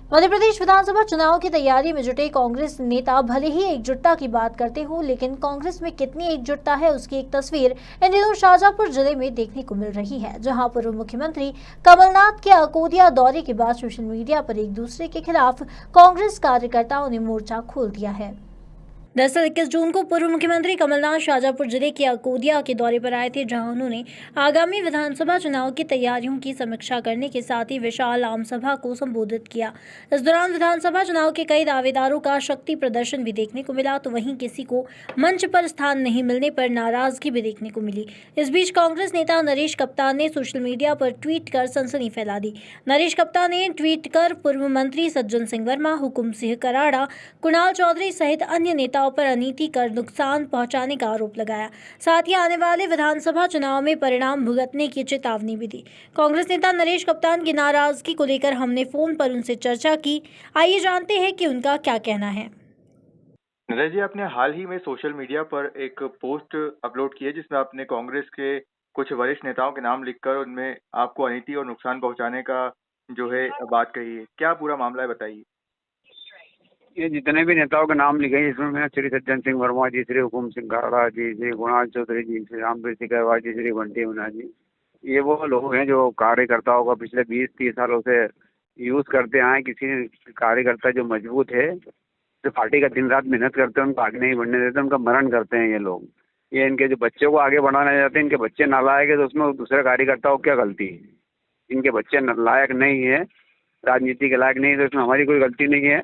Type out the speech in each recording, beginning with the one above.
मध्य प्रदेश विधानसभा चुनाव की तैयारी में जुटे कांग्रेस नेता भले ही एकजुटता की बात करते हो, लेकिन कांग्रेस में कितनी एकजुटता है उसकी एक तस्वीर इन दिनों शाजापुर जिले में देखने को मिल रही है, जहां पूर्व मुख्यमंत्री कमलनाथ के अकोदिया दौरे के बाद सोशल मीडिया पर एक दूसरे के खिलाफ कांग्रेस कार्यकर्ताओं ने मोर्चा खोल दिया है। दरअसल 21 जून को पूर्व मुख्यमंत्री कमलनाथ शाजापुर जिले के अकोदिया के दौरे पर आए थे, जहां उन्होंने आगामी विधानसभा चुनाव की तैयारियों की समीक्षा करने के साथ ही विशाल आम सभा को संबोधित किया। इस दौरान विधानसभा चुनाव के कई दावेदारों का शक्ति प्रदर्शन भी देखने को मिला, तो वहीं किसी को मंच पर स्थान नहीं मिलने पर नाराजगी भी देखने को मिली। इस बीच कांग्रेस नेता नरेश कप्तान ने सोशल मीडिया पर ट्वीट कर सनसनी फैला दी। नरेश कप्तान ने ट्वीट कर पूर्व मंत्री सज्जन सिंह वर्मा, हुकुम सिंह कराड़ा, कुणाल चौधरी सहित अन्य नेताओं पर अनीति कर नुकसान पहुंचाने का आरोप लगाया। साथ ही आने वाले विधानसभा चुनाव में परिणाम भुगतने की चेतावनी भी दी। कांग्रेस नेता नरेश कप्तान की नाराजगी को लेकर हमने फोन पर उनसे चर्चा की। आइए जानते हैं कि उनका क्या कहना है। नरेश जी, आपने हाल ही में सोशल मीडिया पर एक पोस्ट अपलोड की है जिसमें आपने कांग्रेस के कुछ वरिष्ठ नेताओं के नाम लिखकर उनमें आपको अनीति और नुकसान पहुंचाने का जो है बात कही है। क्या पूरा मामला है, बताइए। ये जितने भी नेताओं के नाम लिखे हैं, इसमें मैं श्री सज्जन सिंह वर्मा जी, श्री हुकुम सिंह कराड़ा जी, श्री कुणाल चौधरी जी, श्री रामवीर सिंह गहवार जी, श्री बंटी मीना जी, ये वो लोग हैं जो कार्यकर्ताओं का पिछले 20-30 सालों से यूज़ करते आए। किसी कार्यकर्ता जो मजबूत है, जो पार्टी का दिन रात मेहनत करते हैं, उनको आगे नहीं बढ़ने देते, उनका मरण करते हैं ये लोग। ये इनके जो बच्चों को आगे बढ़ाना चाहते हैं, इनके बच्चे नालायक है, तो उसमें दूसरे कार्यकर्ताओं की क्या गलती है? इनके बच्चे लायक नहीं है, राजनीति के लायक नहीं है, तो इसमें हमारी कोई गलती नहीं है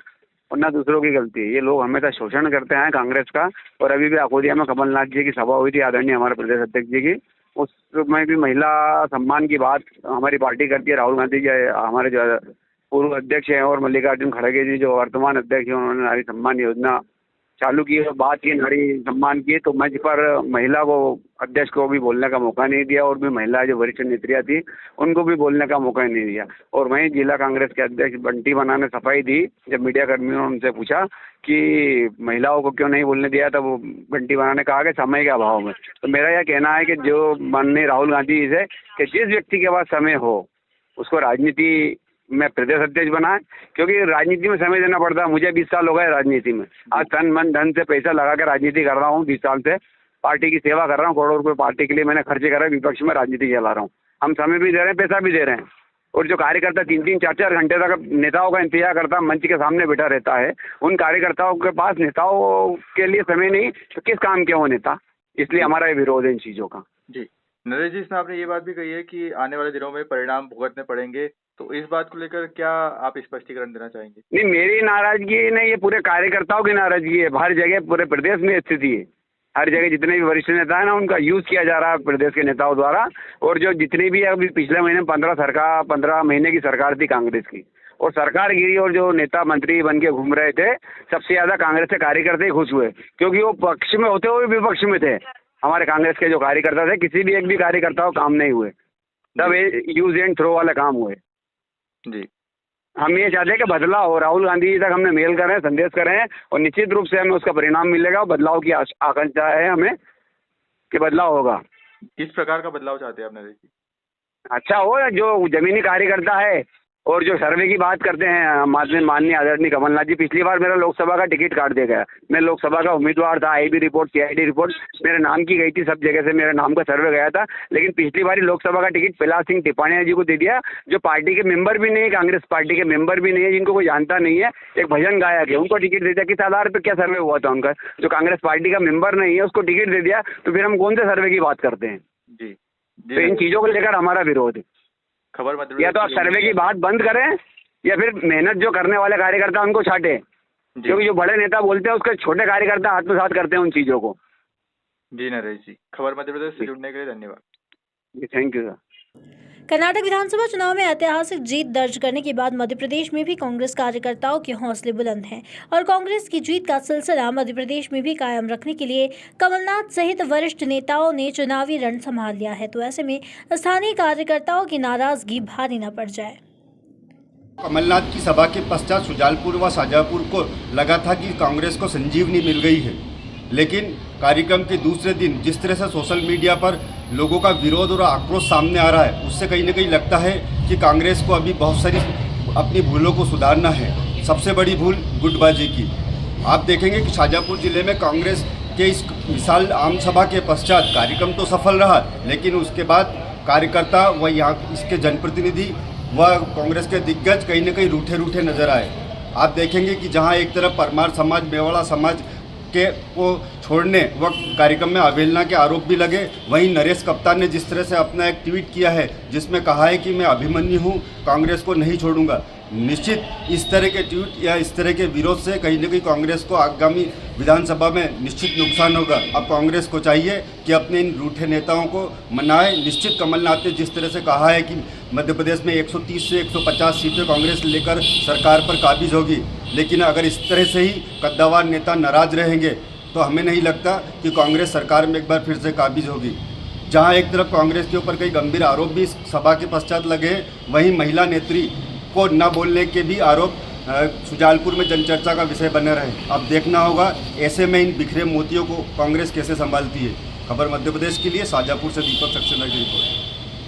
और ना दूसरों की गलती है। ये लोग हमेशा शोषण करते हैं कांग्रेस का। और अभी भी अकोदिया में कमलनाथ जी की सभा हुई थी, आदरणीय हमारे प्रदेश अध्यक्ष जी की, उसमें भी महिला सम्मान की बात हमारी पार्टी करती है। राहुल गांधी जी हमारे जो पूर्व अध्यक्ष हैं और मल्लिकार्जुन खड़गे जी जो वर्तमान अध्यक्ष हैं, उन्होंने नारी सम्मान योजना चालू की और बात की नारी सम्मान की, तो मंच पर महिला को अध्यक्ष को भी बोलने का मौका नहीं दिया और भी महिला जो वरिष्ठ नेत्रियाँ थी उनको भी बोलने का मौका नहीं दिया। और वहीं जिला कांग्रेस के अध्यक्ष बंटी मीना ने सफाई दी जब मीडिया कर्मियों ने उनसे पूछा कि महिलाओं को क्यों नहीं बोलने दिया, तब वो बंटी मीना ने कहा कि समय के अभाव में। तो मेरा यह कहना है कि जो माननीय राहुल गांधी जी से कि जिस व्यक्ति के पास समय हो उसको राजनीति में प्रदेश अध्यक्ष बनाए, क्योंकि राजनीति में समय देना पड़ता है। मुझे 20 साल हो गए राजनीति में, आज तन मन धन से पैसा लगा के राजनीति कर रहा हूँ। 20 साल से पार्टी की सेवा कर रहा हूँ, करोड़ों रुपए पार्टी के लिए मैंने खर्चे करे, विपक्ष में राजनीति चला रहा हूँ। हम समय भी दे रहे हैं, पैसा भी दे रहे हैं। और जो कार्यकर्ता 3-3, 4-4 घंटे तक नेताओं का इंतजार करता, मंच के सामने बैठा रहता है, उन कार्यकर्ताओं के पास नेताओं के लिए समय नहीं, तो किस काम के हो नेता? इसलिए हमारा ये विरोध है इन चीज़ों का। जी नरेश जी, इसमें आपने ये बात भी कही है कि आने वाले दिनों में परिणाम भुगतने पड़ेंगे, तो इस बात को लेकर क्या आप स्पष्टीकरण देना चाहेंगे? नहीं, मेरी नाराजगी नहीं, ये पूरे कार्यकर्ताओं की नाराजगी है। हर जगह पूरे प्रदेश में स्थिति है, हर जगह जितने भी वरिष्ठ नेता है ना, उनका यूज किया जा रहा है प्रदेश के नेताओं द्वारा। और जो जितनी भी अभी पिछले महीने 15 महीने की सरकार थी कांग्रेस की, और सरकार गिरी और जो नेता मंत्री बन के घूम रहे थे, सबसे ज्यादा कांग्रेस के कार्यकर्ता ही खुश हुए, क्योंकि वो पक्ष में होते हुए विपक्ष में थे। हमारे कांग्रेस के जो कार्यकर्ता थे, किसी भी एक भी कार्यकर्ता को काम नहीं हुए, सब यूज एंड थ्रो वाले काम हुए। जी, हम ये चाहते हैं कि बदलाव हो। राहुल गांधी जी तक हमने मेल करें, संदेश करें, और निश्चित रूप से हमें उसका परिणाम मिलेगा। बदलाव की आकांक्षा है हमें कि बदलाव होगा। किस प्रकार का बदलाव चाहते हैं आप नरेश जी? अच्छा हो, जो जमीनी कार्यकर्ता है और जो सर्वे की बात करते हैं, माननीय आदरणीय कमलनाथ जी, पिछली बार मेरा लोकसभा का टिकट काट दिया गया। मैं लोकसभा का उम्मीदवार था, आईबी रिपोर्ट, सीआईडी रिपोर्ट मेरे नाम की गई थी, सब जगह से मेरे नाम का सर्वे गया था, लेकिन पिछली बार लोकसभा का टिकट प्रहलाद सिंह टिपाणिया जी को दे दिया, जो पार्टी के मेंबर भी नहीं है, कांग्रेस पार्टी के मेंबर भी नहीं है, जिनको कोई जानता नहीं है, एक भजन गायक है, उनको टिकट दे दिया। किस आधार पर क्या सर्वे हुआ था उनका? जो कांग्रेस पार्टी का मेंबर नहीं है उसको टिकट दे दिया, तो फिर हम कौन से सर्वे की बात करते हैं? जी, तो इन चीज़ों को लेकर हमारा विरोध है। खबर या तो आप सर्वे की बात बंद करें, या फिर मेहनत जो करने वाले कार्यकर्ता उनको छाटे, क्योंकि जो बड़े नेता बोलते हैं उसके छोटे कार्यकर्ता आत्मसात करते हैं उन चीज़ों को। जी नरेश जी, खबर मध्य प्रदेश से जुड़ने के लिए धन्यवाद। जी, थैंक यू सर। कर्नाटक विधानसभा चुनाव में ऐतिहासिक जीत दर्ज करने के बाद मध्य प्रदेश में भी कांग्रेस कार्यकर्ताओं के हौसले बुलंद हैं और कांग्रेस की जीत का सिलसिला मध्य प्रदेश में भी कायम रखने के लिए कमलनाथ सहित वरिष्ठ नेताओं ने चुनावी रण संभाल लिया है। तो ऐसे में स्थानीय कार्यकर्ताओं की नाराजगी भारी न पड़ जाए। कमलनाथ की सभा के पश्चात शुजालपुर व शाजापुर को लगा था कि कांग्रेस को संजीवनी मिल गई है, लेकिन कार्यक्रम के दूसरे दिन जिस तरह से सोशल मीडिया पर लोगों का विरोध और आक्रोश सामने आ रहा है, उससे कहीं ना कहीं लगता है कि कांग्रेस को अभी बहुत सारी अपनी भूलों को सुधारना है। सबसे बड़ी भूल गुटबाजी की। आप देखेंगे कि शाजापुर जिले में कांग्रेस के इस विशाल आम सभा के पश्चात कार्यक्रम तो सफल रहा, लेकिन उसके बाद कार्यकर्ता व यहाँ इसके जनप्रतिनिधि व कांग्रेस के दिग्गज कहीं न कहीं रूठे रूठे नजर आए। आप देखेंगे कि जहाँ एक तरफ परमार समाज, मेवाड़ा समाज के को छोड़ने व कार्यक्रम में अवहेलना के आरोप भी लगे, वहीं नरेश कप्तान ने जिस तरह से अपना एक ट्वीट किया है जिसमें कहा है कि मैं अभिमन्यु हूँ, कांग्रेस को नहीं छोड़ूंगा। निश्चित इस तरह के ट्वीट या इस तरह के विरोध से कहीं न कहीं कांग्रेस को आगामी विधानसभा में निश्चित नुकसान होगा। अब कांग्रेस को चाहिए कि अपने इन रूठे नेताओं को मनाए। निश्चित कमलनाथ ने जिस तरह से कहा है कि मध्य प्रदेश में 130 से 150 सीटें कांग्रेस लेकर सरकार पर काबिज होगी, लेकिन अगर इस तरह से ही कद्दावर नेता नाराज रहेंगे तो हमें नहीं लगता कि कांग्रेस सरकार में एक बार फिर से काबिज होगी। जहां एक तरफ कांग्रेस के ऊपर कई गंभीर आरोप भी इस सभा के पश्चात लगे, वहीं महिला नेत्री को न बोलने के भी आरोप शुजालपुर में जनचर्चा का विषय बने रहे। अब देखना होगा ऐसे में इन बिखरे मोतियों को कांग्रेस कैसे संभालती है। खबर मध्य प्रदेश के लिए शाजापुर से दीपक सक्सेना की रिपोर्ट।